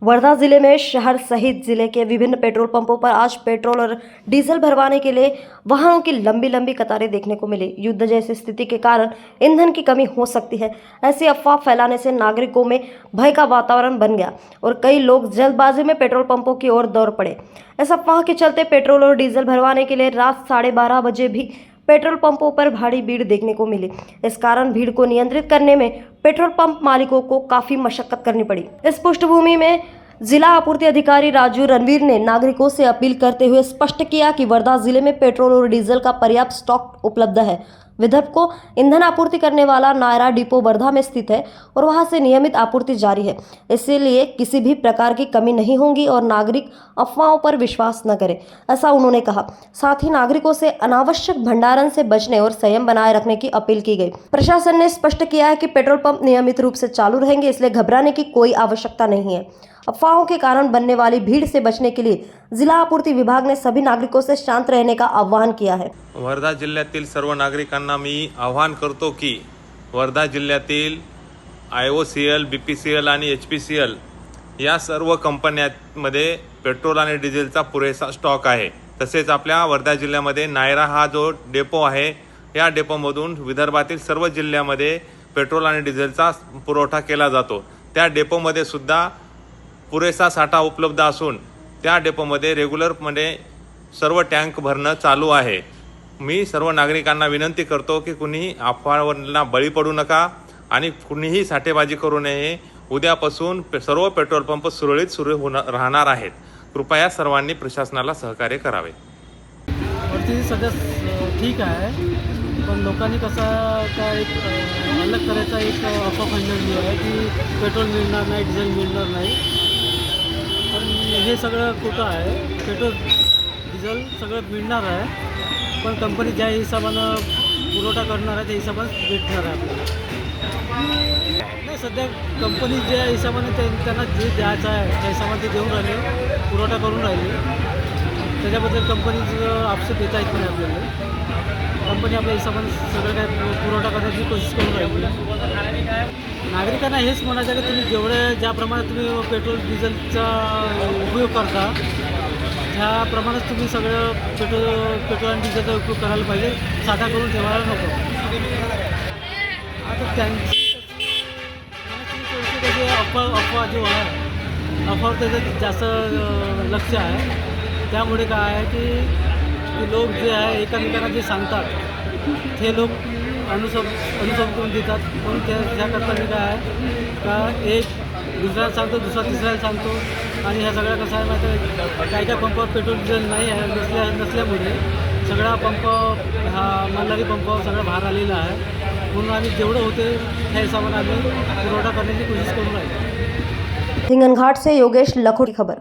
वर्धा जिले में शहर सहित जिले के विभिन्न पेट्रोल पंपों पर आज पेट्रोल और डीजल भरवाने के लिए वाहनों की लंबी लंबी कतारें देखने को मिली। युद्ध जैसी स्थिति के कारण ईंधन की कमी हो सकती है, ऐसी अफवाह फैलाने से नागरिकों में भय का वातावरण बन गया और कई लोग जल्दबाजी में पेट्रोल पंपों की ओर दौड़ पड़े। इस अफवाह के चलते पेट्रोल और डीजल भरवाने के लिए रात 12:30 बजे भी पेट्रोल पंपों पर भारी भीड़ देखने को मिली। इस कारण भीड़ को नियंत्रित करने में पेट्रोल पंप मालिकों को काफी मशक्कत करनी पड़ी। इस पृष्ठभूमि में जिला आपूर्ति अधिकारी राजू रणवीर ने नागरिकों से अपील करते हुए स्पष्ट किया कि वर्धा जिले में पेट्रोल और डीजल का पर्याप्त स्टॉक उपलब्ध है। विदर्भ को ईंधन आपूर्ति करने वाला नायरा डिपो वर्धा में स्थित है और वहां से नियमित आपूर्ति जारी है, इसलिए किसी भी प्रकार की कमी नहीं होगी और नागरिक अफवाहों पर विश्वास न करें, ऐसा उन्होंने कहा। साथ ही नागरिकों से अनावश्यक भंडारण से बचने और संयम बनाए रखने की अपील की गई। प्रशासन ने स्पष्ट किया है कि पेट्रोल पंप नियमित रूप से चालू रहेंगे, इसलिए घबराने की कोई आवश्यकता नहीं है। अफवाहों के कारण बनने वाली भीड़ से बचने के लिए जिला आपूर्ति विभाग ने सभी नागरिकों से शांत रहने का आह्वान किया है। वर्धा जिल्ह्यातील सर्व नागरिकांना मी आवाहन करतो की वर्धा जिल्ह्यातील IOCL, BPCL आणि HPCL या सर्व कंपन्यांमध्ये पेट्रोल आणि डिझेलचा पुरेसा स्टॉक आहे। तसेच आपल्या वर्धा जिल्ह्यामध्ये नायरा हा जो डेपो आहे, या डेपोमधून विदर्भातील सर्व जिल्ह्यामध्ये पेट्रोल आणि डिझेलचा पुरवठा केला जातो। त्या डेपोमध्ये सुद्धा पुरेसा साठा उपलब्ध असून त्या डेपोमध्ये रेग्युलरमध्ये सर्व टँक भरणं चालू आहे। मी सर्व नागरिकांना विनंती करतो की कुणीही अफवांना बळी पडू नका आणि कुणीही साठेबाजी करू नये। उद्यापासून सर्व पेट्रोल पंप सुरळीत सुरू राहणार आहेत। कृपया सर्वांनी प्रशासनाला सहकार्य करावे। परिस्थिती सध्या ठीक आहे, पण लोकांनी कसा काय एक अलग करायचा एक अफवा फैलवली आहे की पेट्रोल मिळणार नाही, डिझेल मिळणार नाही। पण हे सगळं खोटं आहे। पेट्रोल डिझेल सगळं मिळणार आहे, पण कंपनी ज्या हिशोबानं पुरवठा करणार आहे त्या हिशोबाने भेटणार आहे आपल्याला। नाही, सध्या कंपनी ज्या हिशोबाने त्यांना जे द्यायचं आहे त्या हिशोबाने ते देऊन राहिले, पुरवठा करून राहिले। त्याच्याबद्दल कंपनीचं आक्षेप देता येत नाही आपल्याला। कंपनी आपल्या हिशोबाने सगळं काय पुरवठा करण्याची कोशिश करून राहिली। नागरिकांना हेच म्हणायचं आहे की तुम्ही ज्याप्रमाणे तुम्ही पेट्रोल डिझेलचा उपयोग करता त्याप्रमाणेच तुम्ही सगळं पेट्रोल आणि डिझेलचा उपयोग करायला पाहिजे, साठा करून ठेवायला नको। आता त्यांची अफवा जो आहे, अफवावर त्याचं जास्त लक्ष आहे। त्यामुळे काय आहे की लोक जे आहे एकमेकांना जे सांगतात ते लोक अनुसरण करून देतात। म्हणून त्याकरता मी काय आहे का एक दुसऱ्याला सांगतो, दुसरा तिसऱ्याला सांगतो आणि ह्या सगळ्या कसं आहे माहिती आहे, काही पंपावर पेट्रोल डिझेल नाही आहे नसल्यामुळे सगळा पंप हा मल्हारी पंपावर सगळा भार आलेला आहे। म्हणून आम्ही जेवढं होते त्या हिशोबाने आम्ही पुरवठा करण्याची कोशिश करून राहिलो। हिंगनघाट से योगेश लखोटी खबर।